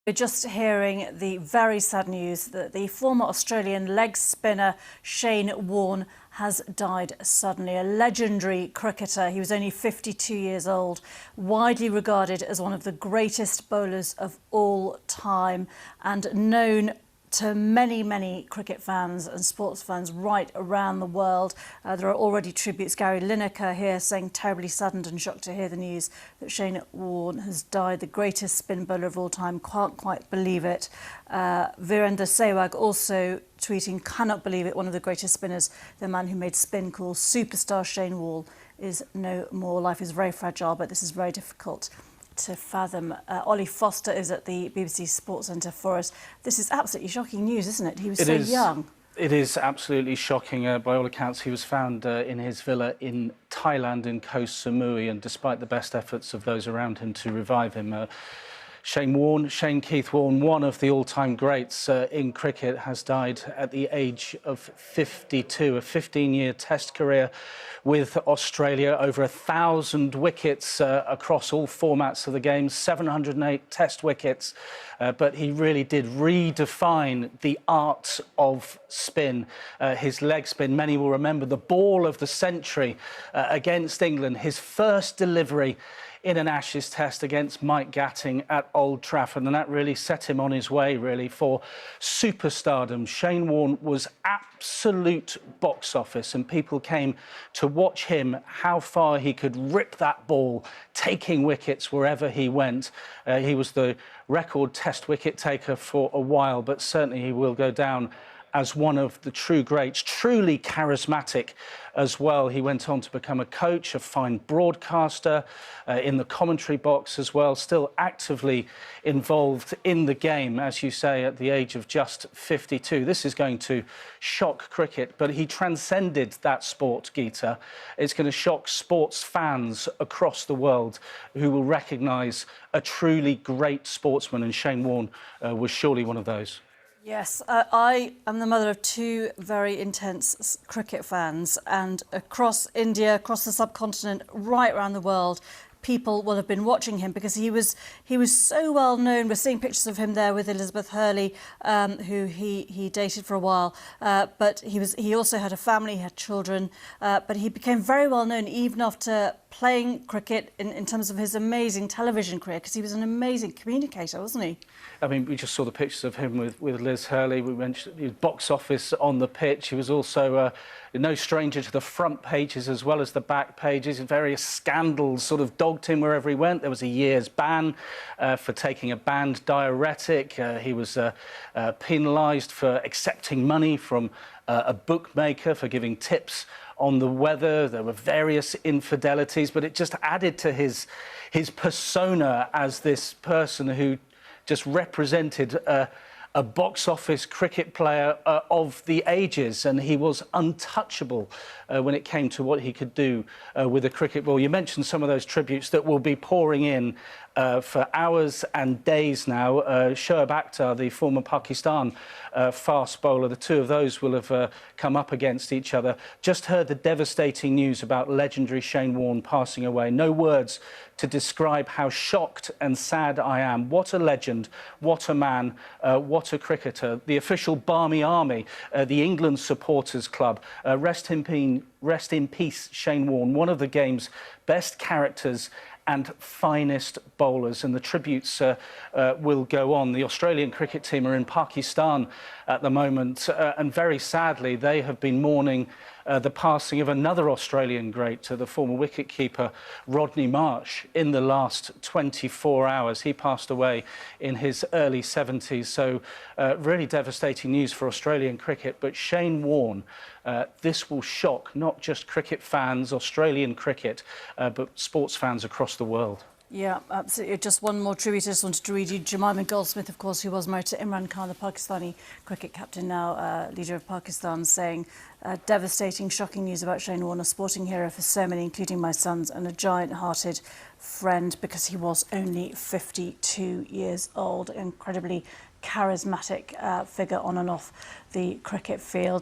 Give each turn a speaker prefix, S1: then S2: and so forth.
S1: We're just hearing the very sad news that the former Australian leg spinner Shane Warne has died suddenly. A legendary cricketer. He was only 52 years old, widely regarded as one of the greatest bowlers of all time and known to many, many cricket fans and sports fans right around the world. There are already tributes. Gary Lineker here saying terribly saddened and shocked to hear the news that Shane Warne has died, the greatest spin bowler of all time. Can't quite believe it. Virender Sehwag also tweeting, cannot believe it, one of the greatest spinners, the man who made spin cool. Superstar Shane Warne is no more. Life is very fragile, but this is very difficult to fathom. Ollie Foster is at the BBC Sports Centre for us. This is absolutely shocking news, isn't it? He was so young.
S2: It is absolutely shocking. By all accounts, he was found in his villa in Thailand in Koh Samui, and despite the best efforts of those around him to revive him, Shane Keith Warne, one of the all-time greats in cricket, has died at the age of 52. A 15-year Test career with Australia, over 1,000 wickets across all formats of the game, 708 Test wickets. But he really did redefine the art of spin. His leg spin, many will remember the ball of the century against England, his first delivery in an Ashes Test against Mike Gatting at Old Trafford, and that really set him on his way, really, for superstardom. Shane Warne was absolute box office, and people came to watch him, how far he could rip that ball, taking wickets wherever he went. He was the record Test wicket taker for a while, but certainly he will go down as one of the true greats, truly charismatic as well. He went on to become a coach, a fine broadcaster, in the commentary box as well, still actively involved in the game, as you say, at the age of just 52. This is going to shock cricket, but he transcended that sport, Geeta. It's going to shock sports fans across the world who will recognise a truly great sportsman, and Shane Warne was surely one of those.
S1: Yes, I am the mother of two very intense cricket fans, and across India, across the subcontinent, right around the world, people will have been watching him because he was so well known. We're seeing pictures of him there with Elizabeth Hurley, who he dated for a while. But he also had a family, he had children. But he became very well known even after playing cricket in terms of his amazing television career, because he was an amazing communicator, wasn't he? I
S2: mean, we just saw the pictures of him with Liz Hurley. We mentioned his box office on the pitch. He was also no stranger to the front pages as well as the back pages. Various scandals sort of dogged him wherever he went. There was a year's ban for taking a banned diuretic. He was penalised for accepting money from a bookmaker for giving tips on the weather. There were various infidelities, but it just added to his persona as this person who just represented a box office cricket player of the ages, and he was untouchable when it came to what he could do with a cricket ball. You mentioned some of those tributes that will be pouring in for hours and days now. Shoaib Akhtar, the former Pakistan fast bowler, the two of those will have come up against each other. Just heard the devastating news about legendary Shane Warne passing away. No words to describe how shocked and sad I am. What a legend, what a man, what a cricketer. The official Barmy Army, the England Supporters Club, rest in peace, Shane Warne, one of the game's best characters and finest bowlers, and the tributes will go on. The Australian cricket team are in Pakistan at the moment, and very sadly they have been mourning the passing of another Australian great, the former wicketkeeper Rodney Marsh, in the last 24 hours. He passed away in his early 70s, so really devastating news for Australian cricket. But Shane Warne, this will shock not just cricket fans, Australian cricket, but sports fans across the world.
S1: Yeah, absolutely. Just one more tribute I just wanted to read you. Jemima Goldsmith, of course, who was married to Imran Khan, the Pakistani cricket captain, now leader of Pakistan, saying devastating, shocking news about Shane Warne, a sporting hero for so many, including my sons, and a giant-hearted friend because he was only 52 years old. Incredibly charismatic figure on and off the cricket field.